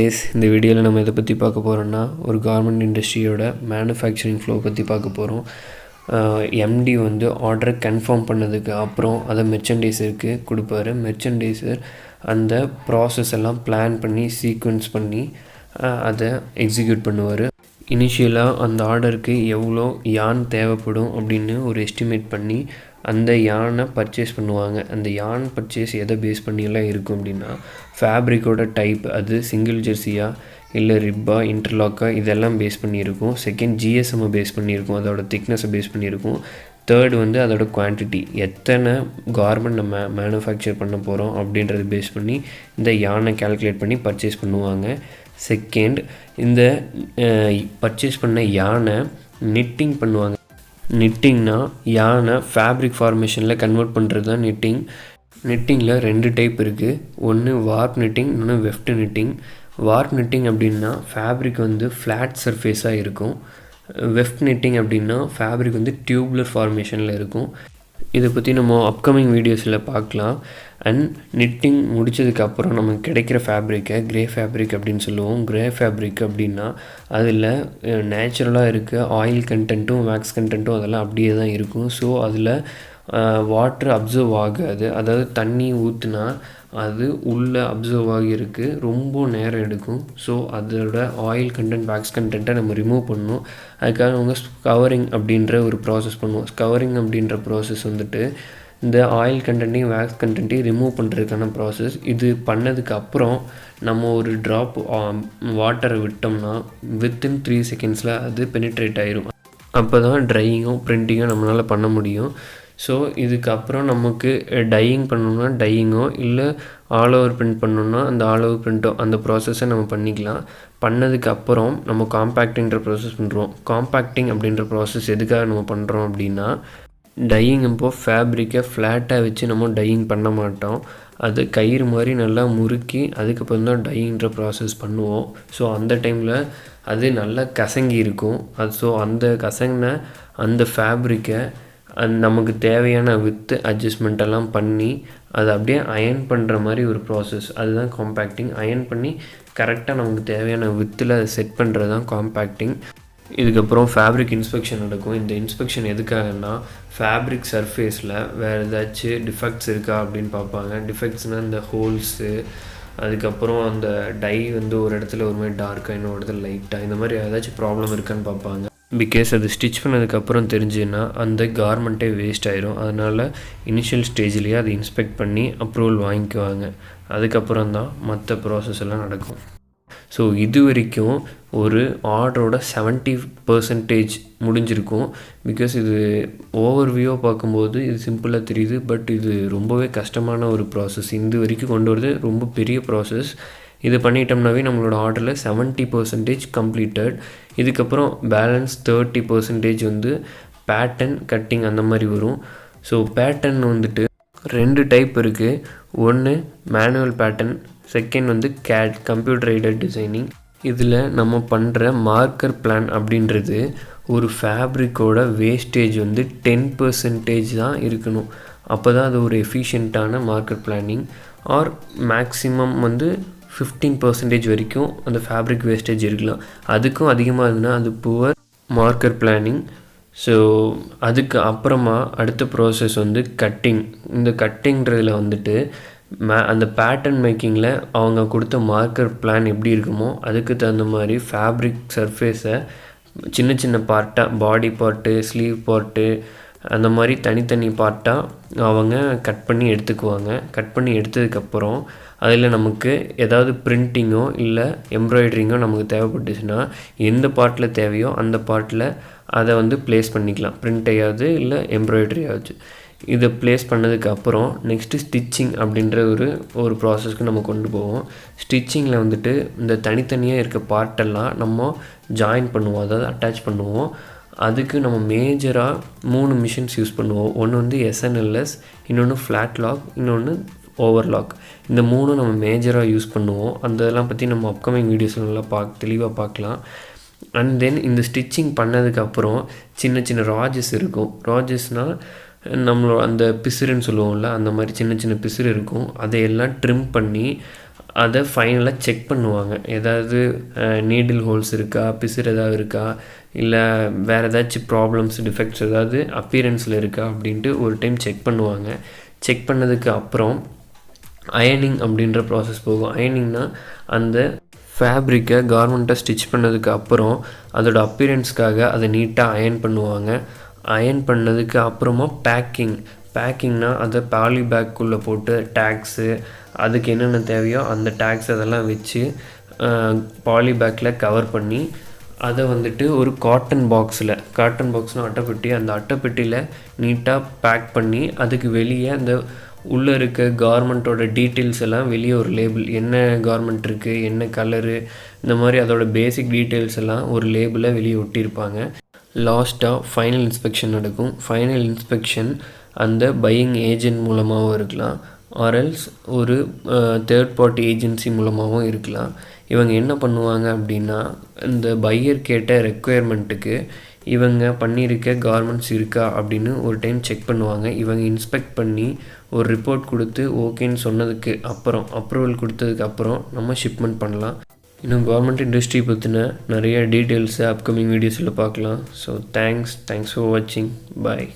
Case இந்த வீடியோவில் நம்ம எதை பற்றி பார்க்க போகிறோம்னா ஒரு கார்மெண்ட் இண்டஸ்ட்ரியோட மேனுஃபேக்சரிங் ஃப்ளோ பற்றி பார்க்க போகிறோம். எம்டி வந்து ஆர்டரை கன்ஃபார்ம் பண்ணதுக்கு அப்புறம் அதை மெர்ச்சன்டைசருக்கு கொடுப்பாரு. மெர்ச்சன்டைசர் அந்த ப்ராசஸ் எல்லாம் பிளான் பண்ணி சீக்வன்ஸ் பண்ணி அதை எக்ஸிக்யூட் பண்ணுவார். இனிஷியலாக அந்த ஆர்டருக்கு எவ்வளோ யான் தேவைப்படும் அப்படின்னு ஒரு எஸ்டிமேட் பண்ணி அந்த யானை பர்ச்சேஸ் பண்ணுவாங்க. அந்த யான் பர்ச்சேஸ் எதை பேஸ் பண்ணியெல்லாம் இருக்கும் அப்படின்னா ஃபேப்ரிக்கோட டைப், அது சிங்கிள் ஜெர்சியா இல்லை ரிப்பா இன்டர்லாக்கா இதெல்லாம் பேஸ் பண்ணியிருக்கும். செகண்ட் ஜிஎஸ்எம்மை பேஸ் பண்ணியிருக்கும், அதோட திக்னஸை பேஸ் பண்ணியிருக்கும். தேர்டு வந்து அதோட குவான்டிட்டி, எத்தனை கார்மெண்ட் நம்ம மேனுஃபேக்சர் பண்ண போகிறோம் அப்படின்றத பேஸ் பண்ணி இந்த யானை கேல்குலேட் பண்ணி பர்ச்சேஸ் பண்ணுவாங்க. செகண்ட், இந்த பர்ச்சேஸ் பண்ண யானை நிட்டிங் பண்ணுவாங்க. நிட்டிங்னா யானை ஃபேப்ரிக் ஃபார்மேஷனில் கன்வெர்ட் பண்ணுறது தான் நிட்டிங். நிட்டிங்கில் 2 டைப் இருக்குது. ஒன்று வார்ப் நிட்டிங், இன்னொன்று வெஃப்ட் நிட்டிங். வார்ப் நிட்டிங் அப்படின்னா ஃபேப்ரிக் வந்து ஃப்ளாட் சர்ஃபேஸாக இருக்கும். வெஃப்ட் நிட்டிங் அப்படின்னா ஃபேப்ரிக் வந்து டியூப்லர் ஃபார்மேஷனில் இருக்கும். இதை பற்றி நம்ம அப்கமிங் வீடியோஸில் பார்க்கலாம். அண்ட் நிட்டிங் முடித்ததுக்கப்புறம் நமக்கு கிடைக்கிற ஃபேப்ரிக்கை க்ரே ஃபேப்ரிக் அப்படின்னு சொல்லுவோம். க்ரே ஃபேப்ரிக் அப்படின்னா அதில் நேச்சுரலாக இருக்க ஆயில் கண்டென்ட்டும் வேக்ஸ் கண்டென்ட்டும் அதெல்லாம் அப்படியே தான் இருக்கும். ஸோ அதில் வாட்ரு அப்சர்வ் ஆகாது. அதாவது தண்ணி ஊற்றுனா அது உள்ளே அப்சர்வ் ஆகியிருக்கு, ரொம்ப நேரம் எடுக்கும். ஸோ அதோட ஆயில் கண்டென்ட் வேக்ஸ் கண்டென்ட்டை நம்ம ரிமூவ் பண்ணணும். அதுக்காக அவங்க ஸ்கவரிங் அப்படின்ற ஒரு ப்ராசஸ் பண்ணுவோம். ஸ்கவரிங் அப்படின்ற ப்ராசஸ் வந்துட்டு இந்த ஆயில் கண்டென்ட்டையும் வேக்ஸ் கண்டென்ட்டையும் ரிமூவ் பண்ணுறதுக்கான ப்ராசஸ். இது பண்ணதுக்கப்புறம் நம்ம ஒரு ட்ராப் வாட்டரை விட்டோம்னா வித்தின் 3 செகண்ட்ஸில் அது பெனிட்ரேட் ஆயிரும். அப்போ தான் ட்ரையிங்கும் பிரிண்டிங்கும் நம்மளால் பண்ண முடியும். ஸோ இதுக்கப்புறம் நமக்கு டையிங் பண்ணணும்னா டையிங்கோ இல்லை ஆல் ஓவர் பிரிண்ட் பண்ணணும்னா அந்த ஆல் ஓவர் பிரிண்ட்டோ அந்த ப்ராசஸை நம்ம பண்ணிக்கலாம். பண்ணதுக்கப்புறம் நம்ம காம்பேக்டிங்கிற ப்ராசஸ் பண்ணுறோம். காம்பேக்டிங் அப்படின்ற ப்ராசஸ் எதுக்காக நம்ம பண்ணுறோம் அப்படின்னா டையிங் இப்போது ஃபேப்ரிக்கை ஃப்ளாட்டாக வச்சு நம்ம டையிங் பண்ண மாட்டோம். அது கயிறு மாதிரி நல்லா முறுக்கி அதுக்கப்புறம் தான் டையிங்கிற ப்ராசஸ் பண்ணுவோம். ஸோ அந்த டைமில் அது நல்லா கசங்கி இருக்கும். ஸோ அந்த கசங்கின அந்த ஃபேப்ரிக்கை நமக்கு தேவையான வித்து அட்ஜஸ்ட்மெண்ட்டெல்லாம் பண்ணி அதை அப்படியே அயன் பண்ணுற மாதிரி ஒரு ப்ராசஸ், அதுதான் காம்பேக்டிங். அயன் பண்ணி கரெக்டாக நமக்கு தேவையான வித்தில் அதை செட் பண்ணுறது தான் காம்பேக்டிங். இதுக்கப்புறம் ஃபேப்ரிக் இன்ஸ்பெக்ஷன் நடக்கும். இந்த இன்ஸ்பெக்ஷன் எதுக்காகன்னா ஃபேப்ரிக் சர்ஃபேஸில் வேறு ஏதாச்சும் டிஃபெக்ட்ஸ் இருக்கா அப்படின்னு பார்ப்பாங்க. டிஃபெக்ட்ஸ்னால் இந்த ஹோல்ஸு, அதுக்கப்புறம் அந்த டை வந்து ஒரு இடத்துல ஒரு மாதிரி டார்க்காக இன்னொரு இடத்துல லைட்டாக, இந்த மாதிரி ஏதாச்சும் ப்ராப்ளம் இருக்கான்னு பார்ப்பாங்க. பிகாஸ் அது ஸ்டிச் பண்ணதுக்கப்புறம் தெரிஞ்சுன்னா அந்த கார்மெண்ட்டே வேஸ்ட் ஆயிரும். அதனால் இனிஷியல் ஸ்டேஜ்லேயே அதை இன்ஸ்பெக்ட் பண்ணி அப்ரூவல் வாங்கிக்குவாங்க. அதுக்கப்புறம் தான் மற்ற ப்ராசஸ் எல்லாம் நடக்கும். ஸோ இது வரைக்கும் ஒரு ஆர்டரோட 70% முடிஞ்சிருக்கும். பிகாஸ் இது ஓவர்வியூவாக பார்க்கும்போது இது சிம்பிளாக தெரியுது, பட் இது ரொம்பவே கஷ்டமான ஒரு ப்ராசஸ். இது வரைக்கும் கொண்டு வரது ரொம்ப பெரிய ப்ராசஸ். இது பண்ணிட்டோம்னாவே நம்மளோட ஆர்டரில் 70% கம்ப்ளீட்டட். இதுக்கப்புறம் பேலன்ஸ் 30% வந்து பேட்டர்ன் கட்டிங் அந்த மாதிரி வரும். ஸோ பேட்டர்ன் வந்துட்டு 2 டைப் இருக்குது. ஒன்று மேனுவல் பேட்டர்ன், செகண்ட் வந்து கேட் கம்ப்யூட்டர் எய்டட் டிசைனிங். இதில் நம்ம பண்ணுற மார்க்கர் பிளான் அப்படின்றது ஒரு ஃபேப்ரிக்கோட வேஸ்டேஜ் வந்து 10% தான் இருக்கணும். அப்போ தான் அது ஒரு எஃபிஷியண்ட்டான மார்க்கர் பிளானிங். ஆர் மேக்ஸிமம் வந்து 15% வரைக்கும் அந்த ஃபேப்ரிக் வேஸ்டேஜ் இருக்கலாம். அதுக்கும் அதிகமாக இருந்ததுன்னா அது புவர் மார்க்கர் பிளானிங். ஸோ அதுக்கு அப்புறமா அடுத்த ப்ராசஸ் வந்து கட்டிங். இந்த கட்டிங்கிறதுல வந்துட்டு அந்த பேட்டர்ன் மேக்கிங்கில் அவங்க கொடுத்த மார்க்கர் பிளான் எப்படி இருக்குமோ அதுக்கு தகுந்த மாதிரி ஃபேப்ரிக் சர்ஃபேஸை சின்ன சின்ன பார்ட்டாக, பாடி பார்ட்டு, ஸ்லீவ் பார்ட்டு, அந்த மாதிரி தனித்தனி பார்ட்டாக அவங்க கட் பண்ணி எடுத்துக்குவாங்க. கட் பண்ணி எடுத்ததுக்கப்புறம் அதில் நமக்கு ஏதாவது பிரிண்டிங்கோ இல்லை எம்ப்ராய்டரிங்கோ நமக்கு தேவைப்பட்டுச்சுன்னா எந்த பார்ட்டில் தேவையோ அந்த பார்ட்டில் அதை வந்து ப்ளேஸ் பண்ணிக்கலாம். பிரிண்டையாவது இல்லை எம்ப்ராய்டரியாவது. இதை ப்ளேஸ் பண்ணதுக்கப்புறம் நெக்ஸ்ட்டு ஸ்டிச்சிங் அப்படின்ற ஒரு ப்ராசஸ்க்கு நம்ம கொண்டு போவோம். ஸ்டிச்சிங்கில் வந்துட்டு இந்த தனித்தனியாக இருக்க பார்ட்டெல்லாம் நம்ம ஜாயின் பண்ணுவோம், அதாவது அட்டாச் பண்ணுவோம். அதுக்கு நம்ம மேஜராக 3 மிஷின்ஸ் யூஸ் பண்ணுவோம். ஒன்று வந்து SNLS, இன்னொன்று ஃப்ளாட் லாக், இன்னொன்று ஓவர்லாக். இந்த 3 நம்ம மேஜராக யூஸ் பண்ணுவோம். அந்த இதெல்லாம் பற்றி நம்ம அப்கமிங் வீடியோஸில் நல்லா தெளிவாக பார்க்கலாம். அண்ட் தென் இந்த ஸ்டிச்சிங் பண்ணதுக்கப்புறம் சின்ன சின்ன ராஜஸ் இருக்கும். ராஜஸ்னால் நம்மளோட அந்த பிசுறுன்னு சொல்லுவோம்ல, அந்த மாதிரி சின்ன சின்ன பிசுறு இருக்கும். அதையெல்லாம் ட்ரிம் பண்ணி அதை ஃபைனலாக செக் பண்ணுவாங்க. ஏதாவது நீடில் ஹோல்ஸ் இருக்கா, பிசுறு ஏதாவது இருக்கா, இல்லை வேறு ஏதாச்சும் ப்ராப்ளம்ஸ், டிஃபெக்ட்ஸ் ஏதாவது அப்பியரன்ஸில் இருக்கா அப்படின்ட்டு ஒரு டைம் செக் பண்ணுவாங்க. செக் பண்ணதுக்கு அப்புறம் அயனிங் அப்படின்ற ப்ராசஸ் போகும். அயனிங்னால் அந்த ஃபேப்ரிக்கை கார்மெண்ட்டை ஸ்டிச் பண்ணதுக்கு அப்புறம் அதோட அப்பியரன்ஸ்க்காக அதை நீட்டாக அயன் பண்ணுவாங்க. அயன் பண்ணதுக்கு அப்புறமா பேக்கிங்னால் அதை பாலி பேக்குள்ளே போட்டு டேக்ஸு அதுக்கு என்னென்ன தேவையோ அந்த டேக்ஸ் அதெல்லாம் வச்சு பாலி பேக்கில் கவர் பண்ணி அதை வந்துட்டு ஒரு காட்டன் பாக்ஸ்னால் அட்டைப்பெட்டி, அந்த அட்டைப்பெட்டியில் நீட்டாக பேக் பண்ணி அதுக்கு வெளியே அந்த உள்ளே இருக்க கார்மெண்ட்டோட டீட்டெயில்ஸ் எல்லாம் வெளியே ஒரு லேபிள், என்ன கார்மெண்ட் இருக்குது, என்ன கலரு, இந்த மாதிரி அதோட பேசிக் டீட்டெயில்ஸ் எல்லாம் ஒரு லேபிளில் வெளியே ஒட்டியிருப்பாங்க. லாஸ்ட்டாக ஃபைனல் இன்ஸ்பெக்ஷன் நடக்கும். ஃபைனல் இன்ஸ்பெக்ஷன் அந்த பையிங் ஏஜென்ட் மூலமாகவும் இருக்கலாம், ஆர்எல்ஸ் ஒரு தேர்ட் பார்ட்டி ஏஜென்சி மூலமாகவும் இருக்கலாம். இவங்க என்ன பண்ணுவாங்க அப்படின்னா, இந்த பையர் கேட்ட ரெக்குயர்மெண்ட்டுக்கு இவங்க பண்ணியிருக்க கார்மெண்ட்ஸ் இருக்கா அப்படின்னு ஒரு டைம் செக் பண்ணுவாங்க. இவங்க இன்ஸ்பெக்ட் பண்ணி ஒரு ரிப்போர்ட் கொடுத்து ஓகேன்னு சொன்னதுக்கு அப்புறம், அப்ரூவல் கொடுத்ததுக்கு அப்புறம் நம்ம ஷிப்மெண்ட் பண்ணலாம். இன்னும் கவர்மெண்ட் இண்டஸ்ட்ரி பற்றின நிறைய டீட்டெயில்ஸை அப்கமிங் வீடியோஸில் பார்க்கலாம். ஸோ தேங்க்ஸ் ஃபார் வாட்சிங். பாய்.